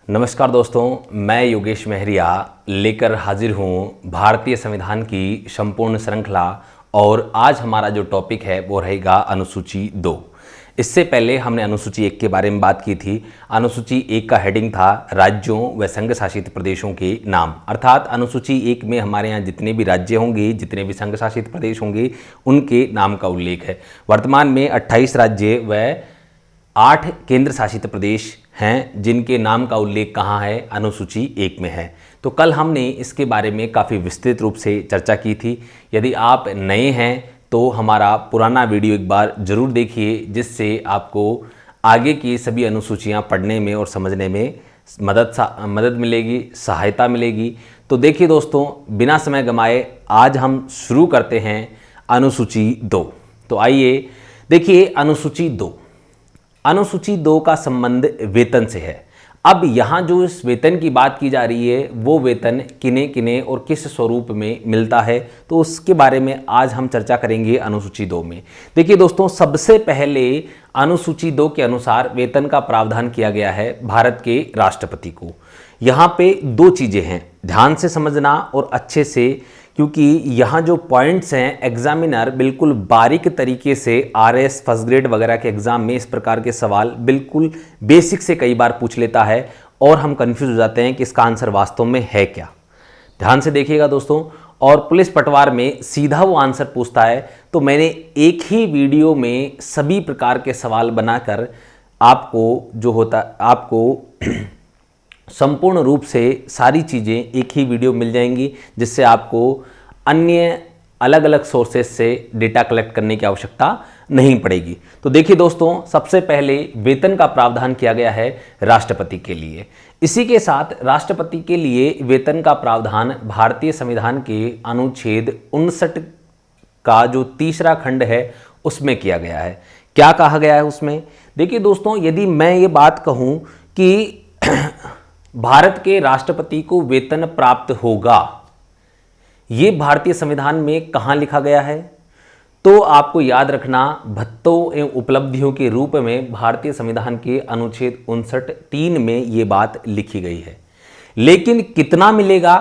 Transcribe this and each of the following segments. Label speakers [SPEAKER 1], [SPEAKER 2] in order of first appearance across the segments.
[SPEAKER 1] नमस्कार दोस्तों, मैं योगेश मेहरिया लेकर हाजिर हूँ भारतीय संविधान की संपूर्ण श्रृंखला। और आज हमारा जो टॉपिक है वो रहेगा अनुसूची 2। इससे पहले हमने अनुसूची 1 के बारे में बात की थी। अनुसूची 1 का हेडिंग था राज्यों व संघ शासित प्रदेशों के नाम। अर्थात अनुसूची 1 में हमारे यहाँ जितने भी राज्य होंगे, जितने भी संघ शासित प्रदेश होंगे, उनके नाम का उल्लेख है। वर्तमान में 28 राज्य व 8 केंद्र शासित प्रदेश हैं जिनके नाम का उल्लेख कहाँ है, अनुसूची 1 में है। तो कल हमने इसके बारे में काफ़ी विस्तृत रूप से चर्चा की थी। यदि आप नए हैं तो हमारा पुराना वीडियो एक बार ज़रूर देखिए, जिससे आपको आगे की सभी अनुसूचियाँ पढ़ने में और समझने में मदद मिलेगी, सहायता मिलेगी। तो देखिए दोस्तों, बिना समय गंवाए आज हम शुरू करते हैं अनुसूची 2। तो आइए देखिए अनुसूची 2 का संबंध वेतन से है। अब यहाँ जो इस वेतन की बात की जा रही है वो वेतन किन्हें किन्हें और किस स्वरूप में मिलता है, तो उसके बारे में आज हम चर्चा करेंगे अनुसूची 2 में। देखिए दोस्तों, सबसे पहले अनुसूची 2 के अनुसार वेतन का प्रावधान किया गया है भारत के राष्ट्रपति को। यहाँ पे 2 चीज़ें हैं, ध्यान से समझना और अच्छे से, क्योंकि यहाँ जो पॉइंट्स हैं एग्जामिनर बिल्कुल बारीक तरीके से आरएस फर्स्ट ग्रेड वगैरह के एग्जाम में इस प्रकार के सवाल बिल्कुल बेसिक से कई बार पूछ लेता है और हम कंफ्यूज हो जाते हैं कि इसका आंसर वास्तव में है क्या। ध्यान से देखिएगा दोस्तों। और पुलिस पटवार में सीधा वो आंसर पूछता है। तो मैंने एक ही वीडियो में सभी प्रकार के सवाल बनाकर आपको संपूर्ण रूप से सारी चीज़ें एक ही वीडियो मिल जाएंगी, जिससे आपको अन्य अलग अलग सोर्सेस से डेटा कलेक्ट करने की आवश्यकता नहीं पड़ेगी। तो देखिए दोस्तों, सबसे पहले वेतन का प्रावधान किया गया है राष्ट्रपति के लिए। इसी के साथ राष्ट्रपति के लिए वेतन का प्रावधान भारतीय संविधान के अनुच्छेद 59 का जो 3रा खंड है उसमें किया गया है। क्या कहा गया है उसमें? देखिए दोस्तों, यदि मैं ये बात कहूँ कि भारत के राष्ट्रपति को वेतन प्राप्त होगा, ये भारतीय संविधान में कहाँ लिखा गया है, तो आपको याद रखना भत्तों एवं उपलब्धियों के रूप में भारतीय संविधान के अनुच्छेद 59(3) में ये बात लिखी गई है। लेकिन कितना मिलेगा,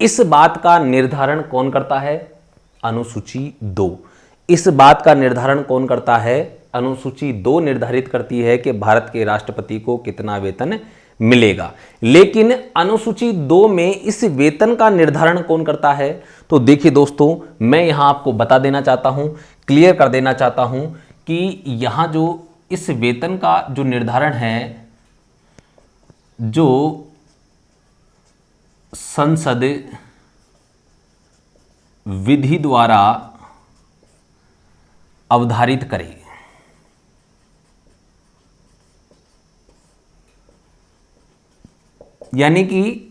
[SPEAKER 1] इस बात का निर्धारण कौन करता है? अनुसूची 2। इस बात का निर्धारण कौन करता है? अनुसूची 2 निर्धारित करती है कि भारत के राष्ट्रपति को कितना वेतन मिलेगा। लेकिन अनुसूची 2 में इस वेतन का निर्धारण कौन करता है? तो देखिए दोस्तों, मैं यहां आपको बता देना चाहता हूं, क्लियर कर देना चाहता हूं कि यहां जो इस वेतन का जो निर्धारण है, जो संसद विधि द्वारा अवधारित करे, यानी कि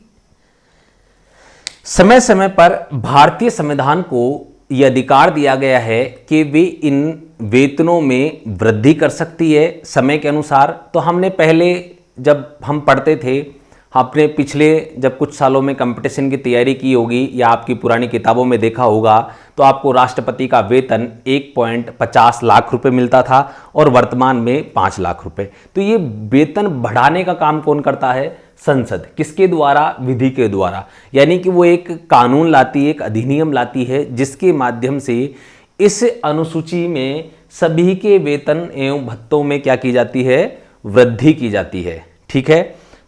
[SPEAKER 1] समय समय पर भारतीय संविधान को यह अधिकार दिया गया है कि वे इन वेतनों में वृद्धि कर सकती है समय के अनुसार। तो हमने पहले जब हम पढ़ते थे, आपने पिछले जब कुछ सालों में कंपटीशन की तैयारी की होगी या आपकी पुरानी किताबों में देखा होगा, तो आपको राष्ट्रपति का वेतन 1.50 लाख रुपए मिलता था और वर्तमान में 5 लाख रुपए। तो ये वेतन बढ़ाने का काम कौन करता है? संसद। किसके द्वारा? विधि के द्वारा। यानी कि वो एक कानून लाती है, एक अधिनियम लाती है, जिसके माध्यम से इस अनुसूची में सभी के वेतन एवं भत्तों में क्या की जाती है? वृद्धि की जाती है। ठीक है।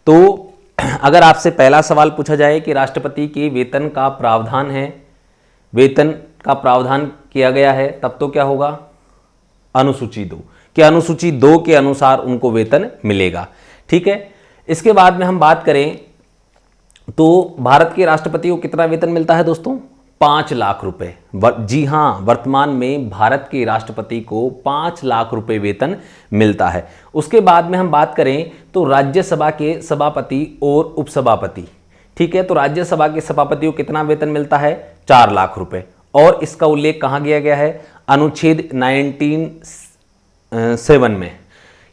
[SPEAKER 1] तो अगर आपसे पहला सवाल पूछा जाए कि राष्ट्रपति के वेतन का प्रावधान है, वेतन का प्रावधान किया गया है, तब तो क्या होगा? अनुसूची 2 कि अनुसूची 2 के अनुसार उनको वेतन मिलेगा। ठीक है। इसके बाद में हम बात करें तो भारत के राष्ट्रपति को कितना वेतन मिलता है दोस्तों? 5 लाख रुपए। जी हाँ, वर्तमान में भारत के राष्ट्रपति को 5 लाख रुपए वेतन मिलता है। उसके बाद में हम बात करें तो राज्यसभा के सभापति और उपसभापति, ठीक है, तो राज्यसभा के सभापति को कितना वेतन मिलता है? 4 लाख रुपए। और इसका उल्लेख कहाँ किया गया है? अनुच्छेद 97 में,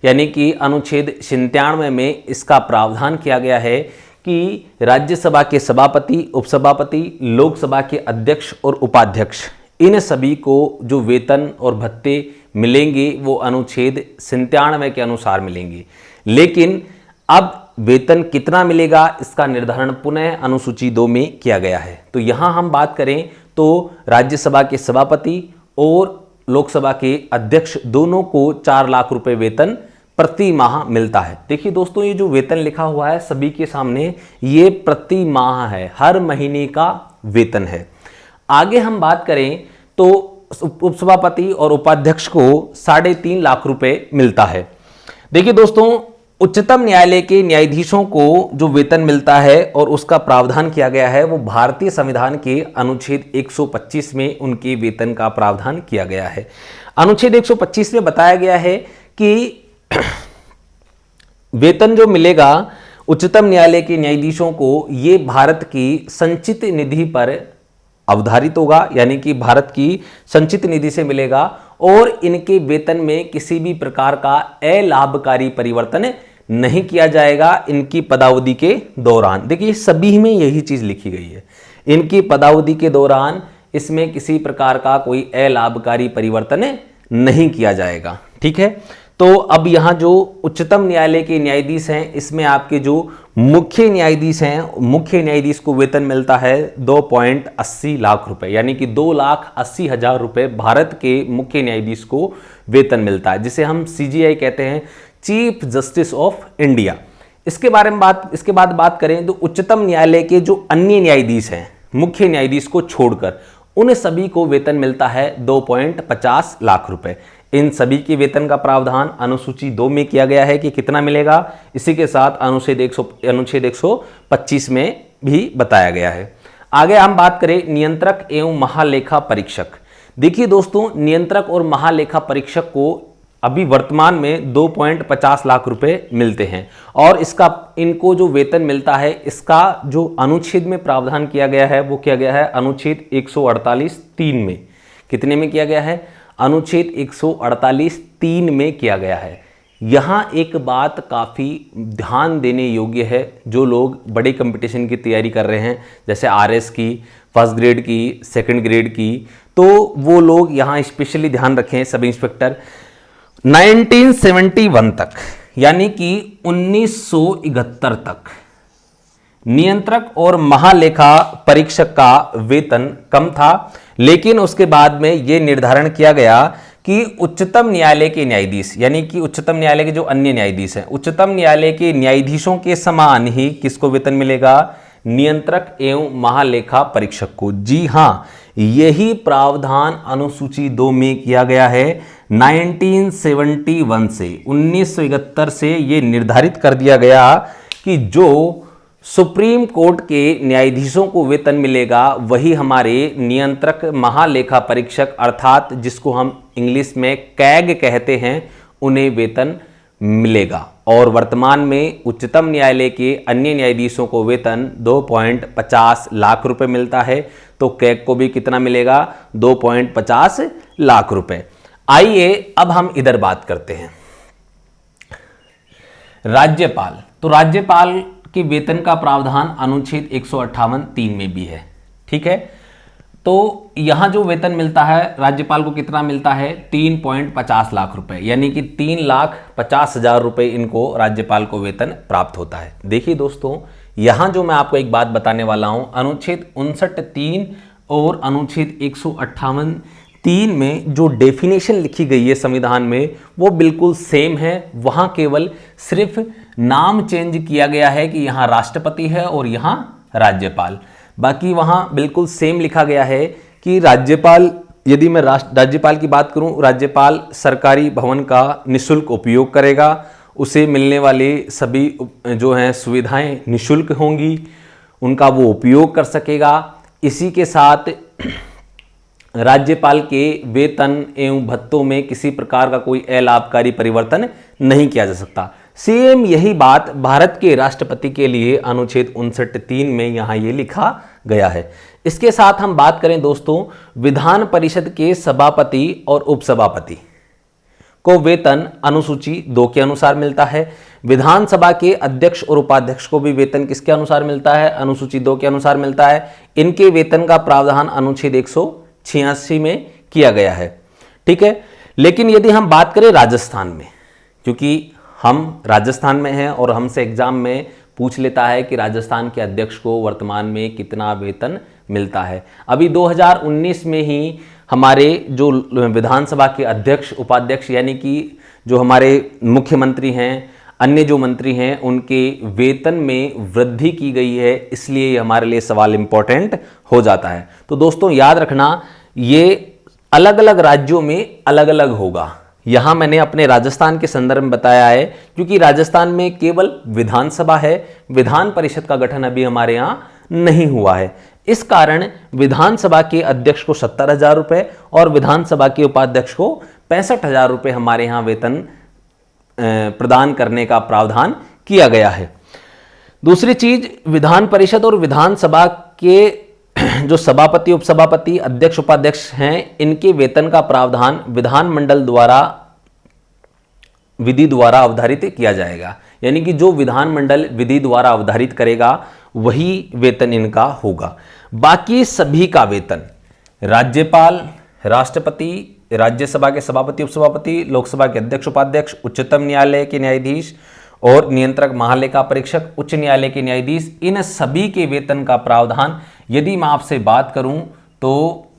[SPEAKER 1] यानी कि अनुच्छेद 97 में इसका प्रावधान किया गया है कि राज्यसभा के सभापति, उपसभापति, लोकसभा के अध्यक्ष और उपाध्यक्ष, इन सभी को जो वेतन और भत्ते मिलेंगे वो अनुच्छेद 97 के अनुसार मिलेंगे। लेकिन अब वेतन कितना मिलेगा इसका निर्धारण पुनः अनुसूची 2 में किया गया है। तो यहां हम बात करें तो राज्यसभा के सभापति और लोकसभा के अध्यक्ष दोनों को 4 लाख रुपए वेतन प्रति माह मिलता है। देखिए दोस्तों, ये जो वेतन लिखा हुआ है सभी के सामने, ये प्रति माह है, हर महीने का वेतन है। आगे हम बात करें तो उपसभापति और उपाध्यक्ष को 3.5 लाख रुपए मिलता है। देखिए दोस्तों, उच्चतम न्यायालय के न्यायाधीशों को जो वेतन मिलता है और उसका प्रावधान किया गया है वो भारतीय संविधान के अनुच्छेद 125 में उनके वेतन का प्रावधान किया गया है। अनुच्छेद 125 में बताया गया है कि वेतन जो मिलेगा उच्चतम न्यायालय के न्यायाधीशों को, ये भारत की संचित निधि पर अवधारित होगा, यानी कि भारत की संचित निधि से मिलेगा और इनके वेतन में किसी भी प्रकार का अलाभकारी परिवर्तन नहीं किया जाएगा इनकी पदावधि के दौरान। देखिए सभी में यही चीज लिखी गई है, इनकी पदावधि के दौरान इसमें किसी प्रकार का कोई अलाभकारी परिवर्तन नहीं किया जाएगा। ठीक है, तो अब यहां जो उच्चतम न्यायालय के न्यायाधीश हैं, इसमें आपके जो मुख्य न्यायाधीश हैं, मुख्य न्यायाधीश को वेतन मिलता है 2.80 लाख रुपए, यानी कि 2,80,000 रुपए भारत के मुख्य न्यायाधीश को वेतन मिलता है, जिसे हम CJI कहते हैं, चीफ जस्टिस ऑफ इंडिया। इसके बाद बात करें तो उच्चतम न्यायालय के जो अन्य न्यायाधीश हैं, मुख्य न्यायाधीश को छोड़कर, उन सभी को वेतन मिलता है 2.50 लाख रुपए। इन सभी के वेतन का प्रावधान अनुसूची 2 में किया गया है कि कितना मिलेगा। इसी के साथ अनुच्छेद 125 में भी बताया गया है। आगे हम बात करें नियंत्रक एवं महालेखा परीक्षक। देखिए दोस्तों, नियंत्रक और महालेखा परीक्षक को अभी वर्तमान में 2.50 लाख रुपए मिलते हैं और इनको जो वेतन मिलता है, इसका जो अनुच्छेद में प्रावधान किया गया है वो किया गया है अनुच्छेद 148(3) में। कितने में किया गया है? अनुच्छेद 148(3) में किया गया है। यहाँ एक बात काफ़ी ध्यान देने योग्य है, जो लोग बड़े कंपटीशन की तैयारी कर रहे हैं, जैसे RS की, फर्स्ट ग्रेड की, सेकंड ग्रेड की, तो वो लोग यहाँ स्पेशली ध्यान रखें। सब इंस्पेक्टर 1971 तक, यानी कि 1971 तक नियंत्रक और महालेखा परीक्षक का वेतन कम था, लेकिन उसके बाद में यह निर्धारण किया गया कि उच्चतम न्यायालय के न्यायाधीश, यानी कि उच्चतम न्यायालय के जो अन्य न्यायाधीश हैं, उच्चतम न्यायालय के न्यायाधीशों के समान ही किसको वेतन मिलेगा? नियंत्रक एवं महालेखा परीक्षक को। जी हां, यही प्रावधान अनुसूची 2 में किया गया है। 1971 से 1971 से यह निर्धारित कर दिया गया कि जो सुप्रीम कोर्ट के न्यायाधीशों को वेतन मिलेगा, वही हमारे नियंत्रक महालेखा परीक्षक, अर्थात जिसको हम इंग्लिश में कैग कहते हैं, उन्हें वेतन मिलेगा। और वर्तमान में उच्चतम न्यायालय के अन्य न्यायाधीशों को वेतन 2.50 लाख रुपए मिलता है, तो कैग को भी कितना मिलेगा? 2.50 लाख रुपए। आइए अब हम इधर बात करते हैं राज्यपाल। तो राज्यपाल के वेतन का प्रावधान अनुच्छेद 158(3) में भी है। ठीक है, तो यहां जो वेतन मिलता है राज्यपाल को कितना मिलता है? 3.50 लाख रुपए, यानी कि 3,50,000 रुपए इनको राज्यपाल को वेतन प्राप्त होता है। देखिए दोस्तों, यहां जो मैं आपको एक बात बताने वाला हूं, अनुच्छेद 59(3) और अनुच्छेद 158(3) में जो डेफिनेशन लिखी गई है संविधान में, वो बिल्कुल सेम है। वहां केवल सिर्फ नाम चेंज किया गया है कि यहां राष्ट्रपति है और यहां राज्यपाल, बाकी वहां बिल्कुल सेम लिखा गया है कि राज्यपाल, यदि मैं राज्यपाल की बात करूं, राज्यपाल सरकारी भवन का निःशुल्क उपयोग करेगा, उसे मिलने वाली सभी जो हैं सुविधाएं निःशुल्क होंगी, उनका वो उपयोग कर सकेगा। इसी के साथ राज्यपाल के वेतन एवं भत्तों में किसी प्रकार का कोई अलाभकारी परिवर्तन नहीं किया जा सकता। सेम यही बात भारत के राष्ट्रपति के लिए अनुच्छेद 59(3) में यहां ये लिखा गया है। इसके साथ हम बात करें दोस्तों, विधान परिषद के सभापति और उपसभापति को वेतन अनुसूची 2 के अनुसार मिलता है। विधानसभा के अध्यक्ष और उपाध्यक्ष को भी वेतन किसके अनुसार मिलता है? अनुसूची 2 के अनुसार मिलता है। इनके वेतन का प्रावधान अनुच्छेद 186 में किया गया है। ठीक है, लेकिन यदि हम बात करें राजस्थान में, क्योंकि हम राजस्थान में हैं और हमसे एग्जाम में पूछ लेता है कि राजस्थान के अध्यक्ष को वर्तमान में कितना वेतन मिलता है। अभी 2019 में ही हमारे जो विधानसभा के अध्यक्ष उपाध्यक्ष यानी कि जो हमारे मुख्यमंत्री हैं, अन्य जो मंत्री हैं, उनके वेतन में वृद्धि की गई है, इसलिए हमारे लिए सवाल इंपॉर्टेंट हो जाता है। तो दोस्तों याद रखना, ये अलग अलग राज्यों में अलग अलग होगा। यहां मैंने अपने राजस्थान के संदर्भ में बताया है क्योंकि राजस्थान में केवल विधानसभा है, विधान परिषद का गठन अभी हमारे यहां नहीं हुआ है। इस कारण विधानसभा के अध्यक्ष को 70,000 रुपए और विधानसभा के उपाध्यक्ष को 65,000 रुपए हमारे यहां वेतन प्रदान करने का प्रावधान किया गया है। दूसरी चीज, विधान परिषद और विधानसभा के जो सभापति, उपसभापति, अध्यक्ष, उपाध्यक्ष हैं, इनके वेतन का प्रावधान विधानमंडल द्वारा विधि द्वारा अवधारित किया जाएगा। यानी कि जो विधानमंडल विधि द्वारा अवधारित करेगा वही वेतन इनका होगा। बाकी सभी का वेतन राज्यपाल, राष्ट्रपति, राज्यसभा के सभापति, उपसभापति, लोकसभा के अध्यक्ष, उपाध्यक्ष, उच्चतम न्यायालय के न्यायाधीश और नियंत्रक, महालेखा परीक्षक, उच्च न्यायालय के न्यायाधीश, इन सभी के वेतन का प्रावधान यदि मैं आपसे बात करूं तो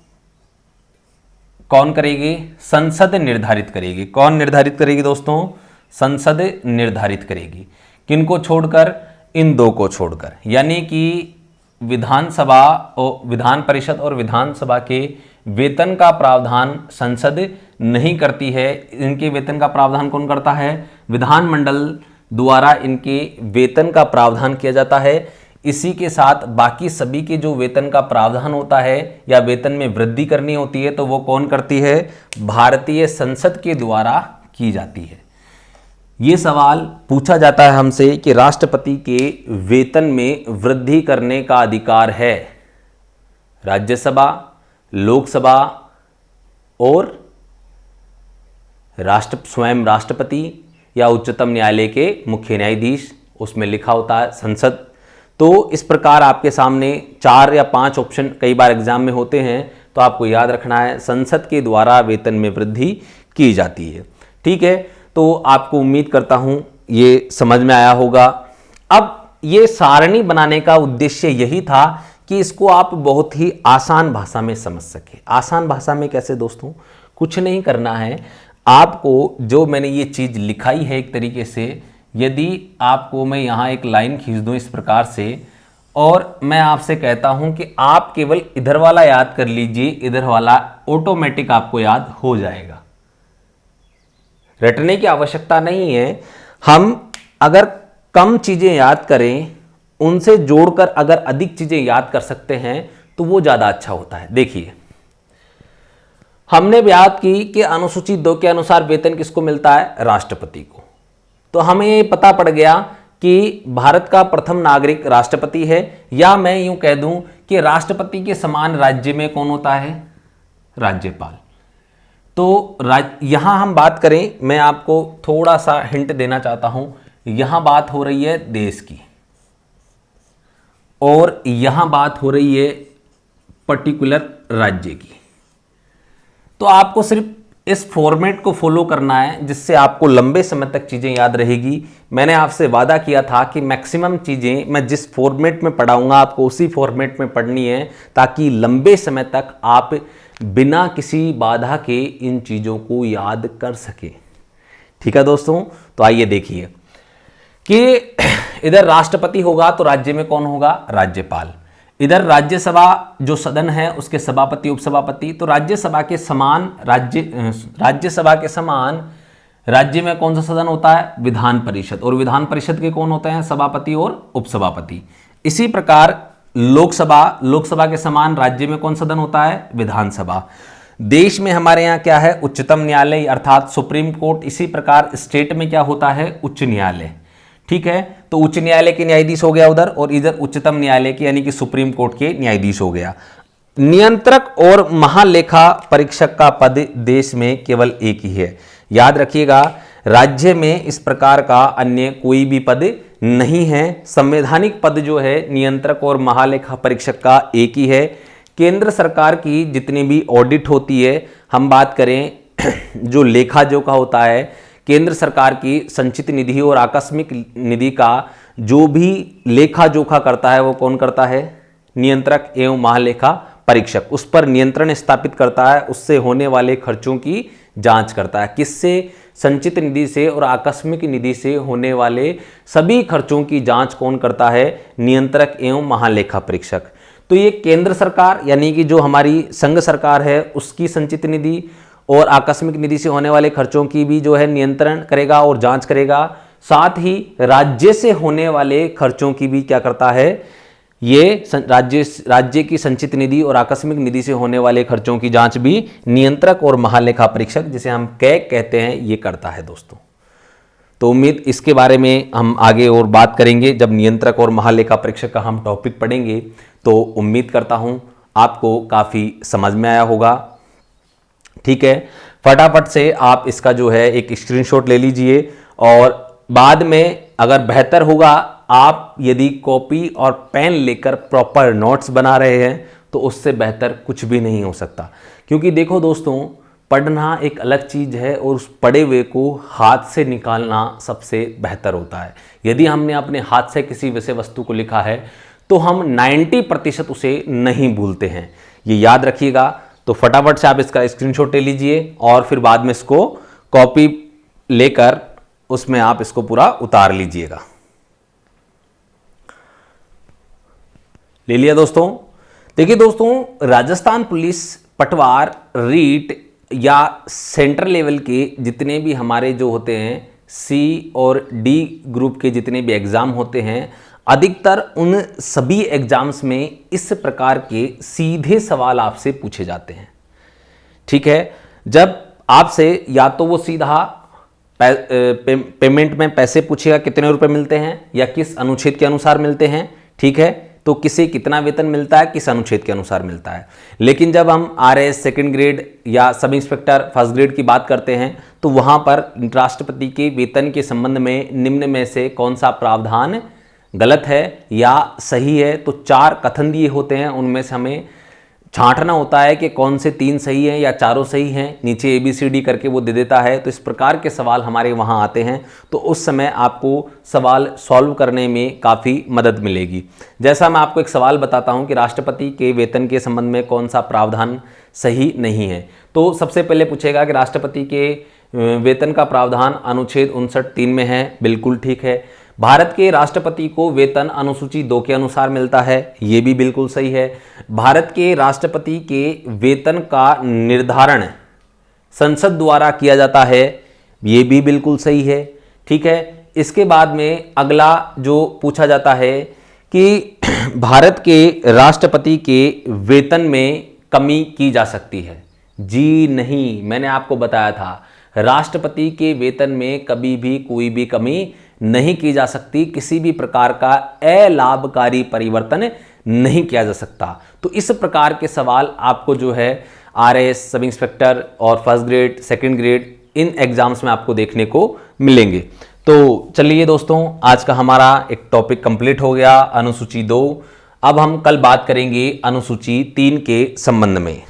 [SPEAKER 1] कौन करेगी? संसद निर्धारित करेगी। कौन निर्धारित करेगी दोस्तों? संसद निर्धारित करेगी। किनको छोड़कर? इन दो को छोड़कर। यानी कि विधानसभा और विधान परिषद और विधानसभा के वेतन का प्रावधान संसद नहीं करती है। इनके वेतन का प्रावधान कौन करता है? विधानमंडल द्वारा इनके वेतन का प्रावधान किया जाता है। इसी के साथ बाकी सभी के जो वेतन का प्रावधान होता है या वेतन में वृद्धि करनी होती है तो वो कौन करती है? भारतीय संसद के द्वारा की जाती है। ये सवाल पूछा जाता है हमसे कि राष्ट्रपति के वेतन में वृद्धि करने का अधिकार है राज्यसभा, लोकसभा और स्वयं राष्ट्रपति या उच्चतम न्यायालय के मुख्य न्यायाधीश, उसमें लिखा होता है संसद। तो इस प्रकार आपके सामने 4 या 5 ऑप्शन कई बार एग्जाम में होते हैं, तो आपको याद रखना है संसद के द्वारा वेतन में वृद्धि की जाती है। ठीक है, तो आपको उम्मीद करता हूं ये समझ में आया होगा। अब ये सारणी बनाने का उद्देश्य यही था कि इसको आप बहुत ही आसान भाषा में समझ सके। आसान भाषा में कैसे दोस्तों? कुछ नहीं करना है आपको, जो मैंने ये चीज़ लिखाई है एक तरीके से, यदि आपको मैं यहाँ एक लाइन खींच दूँ इस प्रकार से और मैं आपसे कहता हूँ कि आप केवल इधर वाला याद कर लीजिए, इधर वाला ऑटोमेटिक आपको याद हो जाएगा, रटने की आवश्यकता नहीं है। हम अगर कम चीज़ें याद करें, उनसे जोड़कर अगर अधिक चीज़ें याद कर सकते हैं तो वो ज़्यादा अच्छा होता है। देखिए, हमने बात की कि अनुसूची 2 के अनुसार वेतन किसको मिलता है? राष्ट्रपति को। तो हमें ये पता पड़ गया कि भारत का प्रथम नागरिक राष्ट्रपति है, या मैं यूं कह दूं कि राष्ट्रपति के समान राज्य में कौन होता है? राज्यपाल। तो यहां हम बात करें, मैं आपको थोड़ा सा हिंट देना चाहता हूं। यहां बात हो रही है देश की और यहां बात हो रही है पर्टिकुलर राज्य की। तो आपको सिर्फ इस फॉर्मेट को फॉलो करना है, जिससे आपको लंबे समय तक चीज़ें याद रहेगी। मैंने आपसे वादा किया था कि मैक्सिमम चीज़ें मैं जिस फॉर्मेट में पढ़ाऊंगा आपको उसी फॉर्मेट में पढ़नी है, ताकि लंबे समय तक आप बिना किसी बाधा के इन चीज़ों को याद कर सके। ठीक है दोस्तों, तो आइए देखिए कि इधर राष्ट्रपति होगा तो राज्य में कौन होगा? राज्यपाल। इधर राज्यसभा जो सदन है उसके सभापति, उपसभापति। तो राज्यसभा के समान राज्य में कौन सा सदन होता है? विधान परिषद। और विधान परिषद के कौन होते हैं? सभापति और उपसभापति। इसी प्रकार लोकसभा के समान राज्य में कौन सदन होता है? विधानसभा। देश में हमारे यहाँ क्या है? उच्चतम न्यायालय अर्थात सुप्रीम कोर्ट। इसी प्रकार स्टेट में क्या होता है? उच्च न्यायालय। ठीक है, तो उच्च न्यायालय के न्यायाधीश हो गया उधर, और इधर उच्चतम न्यायालय के यानी कि सुप्रीम कोर्ट के न्यायाधीश हो गया। नियंत्रक और महालेखा परीक्षक का पद देश में केवल एक ही है। याद रखिएगा, राज्य में इस प्रकार का अन्य कोई भी पद नहीं है। संवैधानिक पद जो है नियंत्रक और महालेखा परीक्षक का एक ही है। केंद्र सरकार की जितनी भी ऑडिट होती है, हम बात करें जो लेखा जोखा होता है, केंद्र सरकार की संचित निधि और आकस्मिक निधि का जो भी लेखा जोखा करता है वो कौन करता है? नियंत्रक एवं महालेखा परीक्षक। उस पर नियंत्रण स्थापित करता है, उससे होने वाले खर्चों की जांच करता है। किससे? संचित निधि से और आकस्मिक निधि से होने वाले सभी खर्चों की जांच कौन करता है? नियंत्रक एवं महालेखा परीक्षक। तो ये केंद्र सरकार यानी कि जो हमारी संघ सरकार है उसकी संचित निधि और आकस्मिक निधि से होने वाले खर्चों की भी जो है नियंत्रण करेगा और जांच करेगा। साथ ही राज्य से होने वाले खर्चों की भी क्या करता है? ये राज्य की संचित निधि और आकस्मिक निधि से होने वाले खर्चों की जांच भी नियंत्रक और महालेखा परीक्षक, जिसे हम कैग कहते हैं, ये करता है दोस्तों। तो उम्मीद इसके बारे में हम आगे और बात करेंगे जब नियंत्रक और महालेखा परीक्षक का हम टॉपिक पढ़ेंगे। तो उम्मीद करता हूं आपको काफ़ी समझ में आया होगा। ठीक है, फटाफट से आप इसका जो है एक स्क्रीनशॉट ले लीजिए और बाद में अगर बेहतर होगा आप यदि कॉपी और पेन लेकर प्रॉपर नोट्स बना रहे हैं तो उससे बेहतर कुछ भी नहीं हो सकता। क्योंकि देखो दोस्तों, पढ़ना एक अलग चीज़ है और उस पढ़े हुए को हाथ से निकालना सबसे बेहतर होता है। यदि हमने अपने हाथ से किसी विषय वस्तु को लिखा है तो हम 90% उसे नहीं भूलते हैं, ये याद रखिएगा। तो फटाफट से आप इसका स्क्रीनशॉट ले लीजिए और फिर बाद में इसको कॉपी लेकर उसमें आप इसको पूरा उतार लीजिएगा। ले लिया दोस्तों? देखिए दोस्तों, राजस्थान पुलिस, पटवार, रीट या सेंट्रल लेवल के जितने भी हमारे जो होते हैं सी और डी ग्रुप के जितने भी एग्ज़ाम होते हैं, अधिकतर उन सभी एग्जाम्स में इस प्रकार के सीधे सवाल आपसे पूछे जाते हैं। ठीक है, जब आपसे या तो वो सीधा पेमेंट में पैसे पूछेगा कितने रुपए मिलते हैं या किस अनुच्छेद के अनुसार मिलते हैं। ठीक है, तो किसे कितना वेतन मिलता है, किस अनुच्छेद के अनुसार मिलता है। लेकिन जब हम आरएएस सेकंड ग्रेड या सब इंस्पेक्टर फर्स्ट ग्रेड की बात करते हैं तो वहां पर राष्ट्रपति के वेतन के संबंध में निम्न में से कौन सा प्रावधान गलत है या सही है, तो 4 कथन दिए होते हैं, उनमें से हमें छांटना होता है कि कौन से 3 सही हैं या चारों सही हैं। नीचे ABCD करके वो दे देता है। तो इस प्रकार के सवाल हमारे वहाँ आते हैं, तो उस समय आपको सवाल सॉल्व करने में काफ़ी मदद मिलेगी। जैसा मैं आपको एक सवाल बताता हूँ कि राष्ट्रपति के वेतन के संबंध में कौन सा प्रावधान सही नहीं है। तो सबसे पहले पूछेगा कि राष्ट्रपति के वेतन का प्रावधान अनुच्छेद 59(3) में है, बिल्कुल ठीक है। भारत के राष्ट्रपति को वेतन अनुसूची 2 के अनुसार मिलता है, ये भी बिल्कुल सही है। भारत के राष्ट्रपति के वेतन का निर्धारण संसद द्वारा किया जाता है, ये भी बिल्कुल सही है। ठीक है, इसके बाद में अगला जो पूछा जाता है कि भारत के राष्ट्रपति के वेतन में कमी की जा सकती है। जी नहीं, मैंने आपको बताया था राष्ट्रपति के वेतन में कभी भी कोई भी कमी नहीं की जा सकती, किसी भी प्रकार का अलाभकारी परिवर्तन नहीं किया जा सकता। तो इस प्रकार के सवाल आपको जो है आरएएस, सब इंस्पेक्टर और फर्स्ट ग्रेड, सेकंड ग्रेड इन एग्जाम्स में आपको देखने को मिलेंगे। तो चलिए दोस्तों, आज का हमारा एक टॉपिक कंप्लीट हो गया, अनुसूची 2। अब हम कल बात करेंगे अनुसूची 3 के संबंध में।